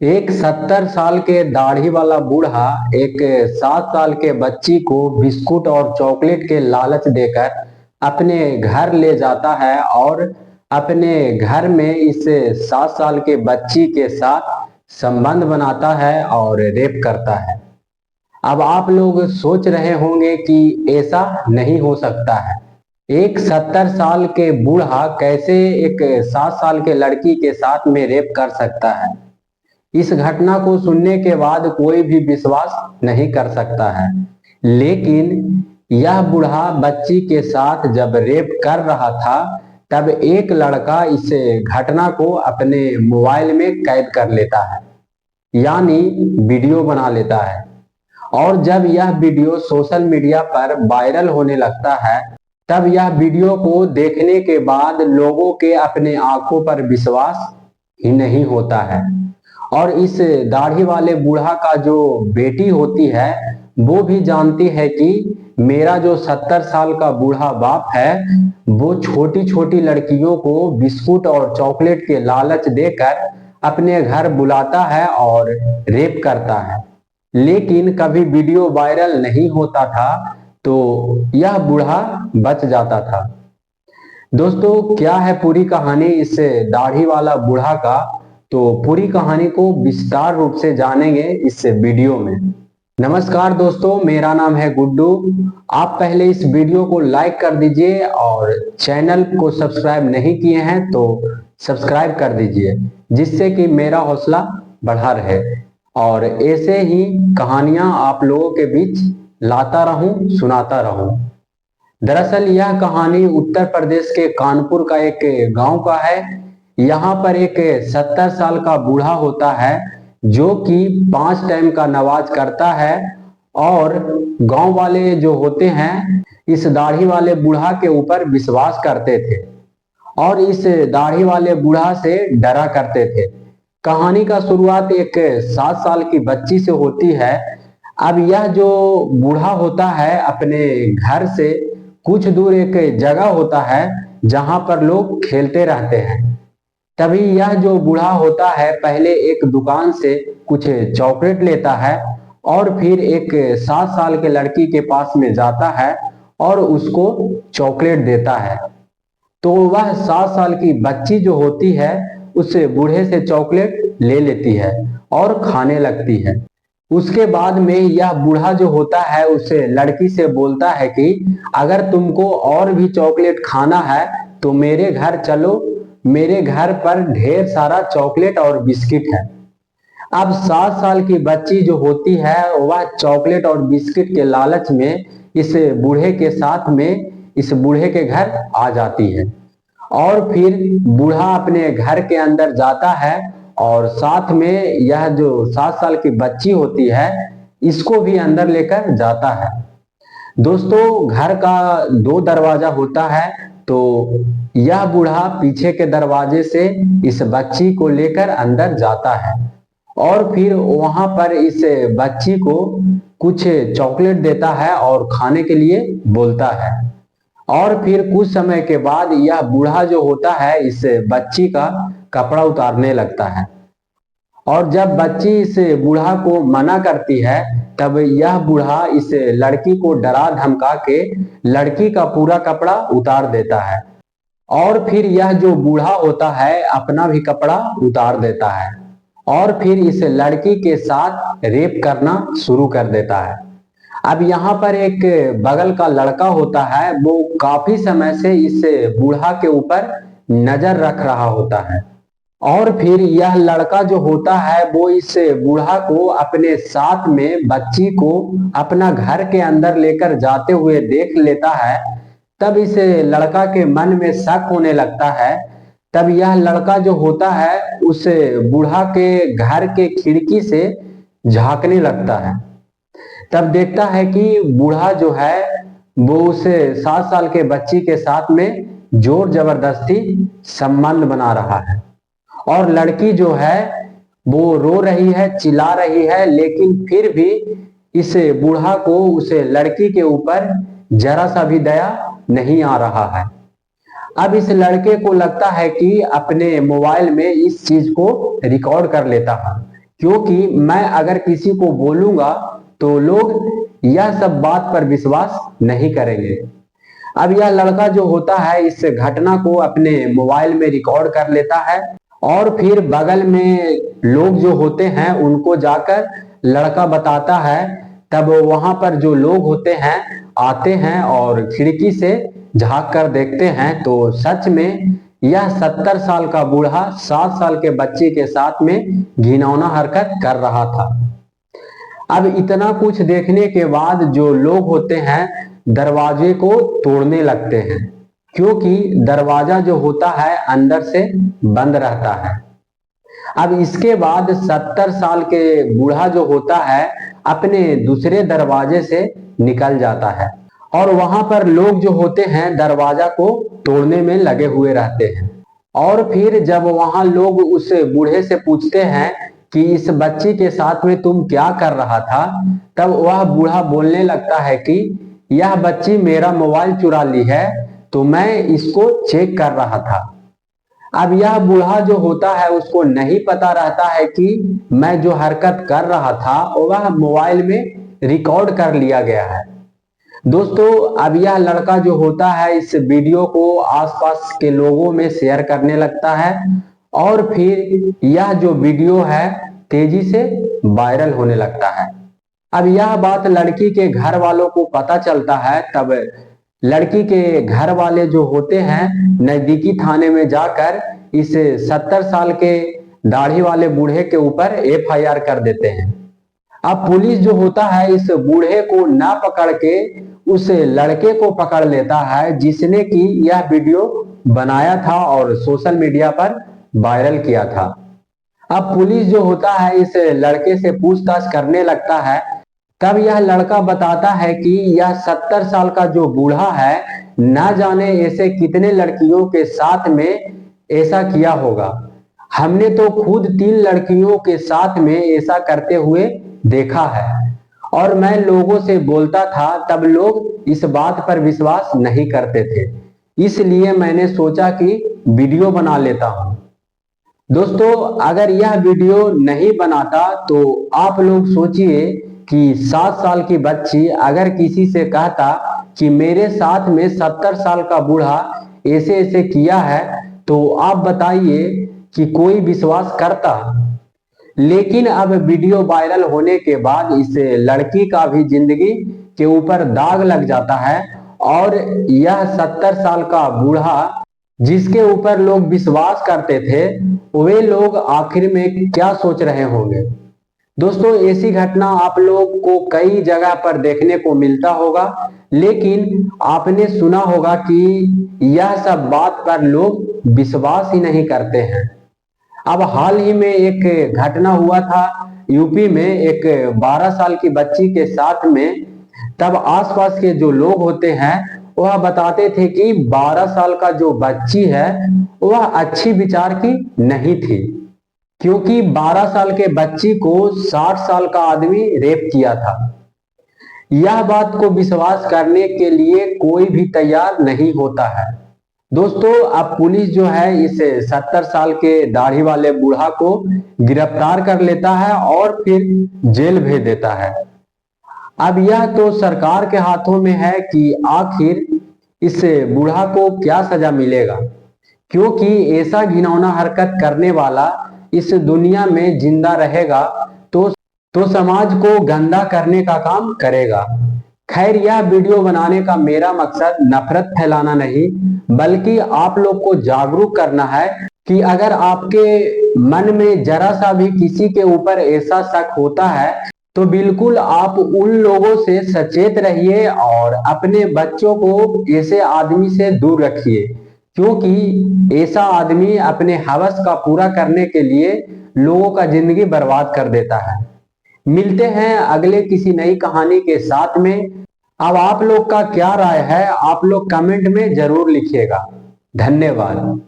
एक 70 साल के दाढ़ी वाला बूढ़ा एक 7 साल के बच्ची को बिस्कुट और चॉकलेट के लालच देकर अपने घर ले जाता है और अपने घर में इस 7 साल के बच्ची के साथ संबंध बनाता है और रेप करता है। अब आप लोग सोच रहे होंगे कि ऐसा नहीं हो सकता है। एक 70 साल के बूढ़ा कैसे एक 7 साल के लड़की के साथ में रेप कर सकता है। इस घटना को सुनने के बाद कोई भी विश्वास नहीं कर सकता है, लेकिन यह बूढ़ा बच्ची के साथ जब रेप कर रहा था तब एक लड़का इस घटना को अपने मोबाइल में कैद कर लेता है, यानी वीडियो बना लेता है। और जब यह वीडियो सोशल मीडिया पर वायरल होने लगता है तब यह वीडियो को देखने के बाद लोगों के अपने आंखों पर विश्वास ही नहीं होता है। और इस दाढ़ी वाले बूढ़ा का जो बेटी होती है वो भी जानती है कि मेरा जो 70 साल का बूढ़ा बाप है वो छोटी छोटी लड़कियों को बिस्कुट और चॉकलेट के लालच देकर अपने घर बुलाता है और रेप करता है, लेकिन कभी वीडियो वायरल नहीं होता था तो यह बूढ़ा बच जाता था। दोस्तों, क्या है पूरी कहानी इस दाढ़ी वाला बूढ़ा का, तो पूरी कहानी को विस्तार रूप से जानेंगे इस वीडियो में। नमस्कार दोस्तों, मेरा नाम है गुड्डू। आप पहले इस वीडियो को लाइक कर दीजिए और चैनल को सब्सक्राइब नहीं किए हैं तो सब्सक्राइब कर दीजिए, जिससे कि मेरा हौसला बढ़ा रहे और ऐसे ही कहानियां आप लोगों के बीच लाता रहूं, सुनाता रहूं। दरअसल यह कहानी उत्तर प्रदेश के कानपुर का एक गांव का है। यहाँ पर एक 70 साल का बूढ़ा होता है जो कि 5 टाइम का नमाज करता है और गांव वाले जो होते हैं इस दाढ़ी वाले बूढ़ा के ऊपर विश्वास करते थे और इस दाढ़ी वाले बूढ़ा से डरा करते थे। कहानी का शुरुआत एक 7 साल की बच्ची से होती है। अब यह जो बूढ़ा होता है अपने घर से कुछ दूर एक जगह होता है जहां पर लोग खेलते रहते हैं। तभी यह जो बूढ़ा होता है पहले एक दुकान से कुछ चॉकलेट लेता है और फिर एक 7 साल के लड़की के पास में जाता है और उसको चॉकलेट देता है। तो वह 7 साल की बच्ची जो होती है उस बूढ़े से चॉकलेट ले लेती है और खाने लगती है। उसके बाद में यह बूढ़ा जो होता है उस लड़की से बोलता है कि अगर तुमको और भी चॉकलेट खाना है तो मेरे घर चलो, मेरे घर पर ढेर सारा चॉकलेट और बिस्किट है। अब 7 साल की बच्ची जो होती है वह चॉकलेट और बिस्किट के लालच में इस बूढ़े के साथ में इस बूढ़े के घर आ जाती है और फिर बूढ़ा अपने घर के अंदर जाता है और साथ में यह जो 7 साल की बच्ची होती है इसको भी अंदर लेकर जाता है। दोस्तों, घर का 2 दरवाजा होता है तो यह बूढ़ा पीछे के दरवाजे से इस बच्ची को लेकर अंदर जाता है और फिर वहां पर इस बच्ची को कुछ चॉकलेट देता है और खाने के लिए बोलता है। और फिर कुछ समय के बाद यह बूढ़ा जो होता है इस बच्ची का कपड़ा उतारने लगता है और जब बच्ची इस बूढ़ा को मना करती है तब यह बूढ़ा इस लड़की को डरा धमका के लड़की का पूरा कपड़ा उतार देता है और फिर यह जो बूढ़ा होता है अपना भी कपड़ा उतार देता है और फिर इस लड़की के साथ रेप करना शुरू कर देता है। अब यहाँ पर एक बगल का लड़का होता है, वो काफी समय से इस बूढ़ा के ऊपर नजर रख रहा होता है और फिर यह लड़का जो होता है वो इस बूढ़ा को अपने साथ में बच्ची को अपना घर के अंदर लेकर जाते हुए देख लेता है। तब इस लड़का के मन में शक होने लगता है। तब यह लड़का जो होता है उस बूढ़ा के घर के खिड़की से झांकने लगता है। तब देखता है कि बूढ़ा जो है वो उस 7 साल के बच्ची के साथ में जोर जबरदस्ती संबंध बना रहा है और लड़की जो है वो रो रही है, चिल्ला रही है, लेकिन फिर भी इस बूढ़ा को उस लड़की के ऊपर जरा सा भी दया नहीं आ रहा है। अब इस लड़के को लगता है कि अपने मोबाइल में इस चीज को रिकॉर्ड कर लेता है क्योंकि मैं अगर किसी को बोलूंगा तो लोग यह सब बात पर विश्वास नहीं करेंगे। अब यह लड़का जो होता है इस घटना को अपने मोबाइल में रिकॉर्ड कर लेता है और फिर बगल में लोग जो होते हैं उनको जाकर लड़का बताता है। तब वहां पर जो लोग होते हैं आते हैं और खिड़की से झांक कर देखते हैं तो सच में यह 70 साल का बूढ़ा 7 साल के बच्चे के साथ में घिनौना हरकत कर रहा था। अब इतना कुछ देखने के बाद जो लोग होते हैं दरवाजे को तोड़ने लगते हैं, क्योंकि दरवाजा जो होता है अंदर से बंद रहता है। अब इसके बाद 70 साल के बूढ़ा जो होता है अपने दूसरे दरवाजे से निकल जाता है और वहां पर लोग जो होते हैं दरवाजा को तोड़ने में लगे हुए रहते हैं। और फिर जब वहां लोग उस बूढ़े से पूछते हैं कि इस बच्ची के साथ में तुम क्या कर रहा था, तब वह बूढ़ा बोलने लगता है कि यह बच्ची मेरा मोबाइल चुरा ली है तो मैं इसको चेक कर रहा था। अब यह बूढ़ा जो होता है उसको नहीं पता रहता है कि मैं जो हरकत कर रहा था वह मोबाइल में रिकॉर्ड कर लिया गया है। दोस्तों, अब यह लड़का जो होता है इस वीडियो को आसपास के लोगों में शेयर करने लगता है और फिर यह जो वीडियो है तेजी से वायरल होने लगता है। अब यह बात लड़की के घर वालों को पता चलता है। तब लड़की के घर वाले जो होते हैं नजदीकी थाने में जाकर इस 70 साल के दाढ़ी वाले बूढ़े के ऊपर FIR कर देते हैं। अब पुलिस जो होता है इस बूढ़े को ना पकड़ के उस लड़के को पकड़ लेता है जिसने कि यह वीडियो बनाया था और सोशल मीडिया पर वायरल किया था। अब पुलिस जो होता है इस लड़के से पूछताछ करने लगता है। तब यह लड़का बताता है कि यह 70 साल का जो बूढ़ा है ना जाने ऐसे कितने लड़कियों के साथ में ऐसा किया होगा। हमने तो खुद 3 लड़कियों के साथ में ऐसा करते हुए देखा है और मैं लोगों से बोलता था तब लोग इस बात पर विश्वास नहीं करते थे, इसलिए मैंने सोचा कि वीडियो बना लेता हूं। दोस्तों, अगर यह वीडियो नहीं बनाता तो आप लोग सोचिए कि 7 साल की बच्ची अगर किसी से कहता कि मेरे साथ में 70 साल का बूढ़ा ऐसे ऐसे किया है तो आप बताइए कि कोई विश्वास करता। लेकिन अब वीडियो वायरल होने के बाद इस लड़की का भी जिंदगी के ऊपर दाग लग जाता है और यह 70 साल का बूढ़ा जिसके ऊपर लोग विश्वास करते थे वे लोग आखिर में क्या सोच रहे होंगे। दोस्तों, ऐसी घटना आप लोग को कई जगह पर देखने को मिलता होगा, लेकिन आपने सुना होगा कि यह सब बात पर लोग विश्वास ही नहीं करते हैं। अब हाल ही में एक घटना हुआ था यूपी में एक 12 साल की बच्ची के साथ में। तब आसपास के जो लोग होते हैं वह बताते थे कि 12 साल का जो बच्ची है वह अच्छी विचार की नहीं थी, क्योंकि 12 साल के बच्ची को 60 साल का आदमी रेप किया था। यह बात को विश्वास करने के लिए कोई भी तैयार नहीं होता है। दोस्तों, अब पुलिस जो है इस 70 साल के दाढ़ी वाले बूढ़ा को गिरफ्तार कर लेता है और फिर जेल भेज देता है। अब यह तो सरकार के हाथों में है कि आखिर इस बूढ़ा को क्या सजा मिलेगा, क्योंकि ऐसा घिनौना हरकत करने वाला इस दुनिया में जिंदा रहेगा तो समाज को गंदा करने का काम करेगा। खैर, यह वीडियो बनाने का मेरा मकसद नफरत फैलाना नहीं बल्कि आप लोग को जागरूक करना है कि अगर आपके मन में जरा सा भी किसी के ऊपर ऐसा शक होता है तो बिल्कुल आप उन लोगों से सचेत रहिए और अपने बच्चों को ऐसे आदमी से दूर रखिए, क्योंकि ऐसा आदमी अपने हवस का पूरा करने के लिए लोगों का जिंदगी बर्बाद कर देता है। मिलते हैं अगले किसी नई कहानी के साथ में। अब आप लोग का क्या राय है आप लोग कमेंट में जरूर लिखिएगा। धन्यवाद।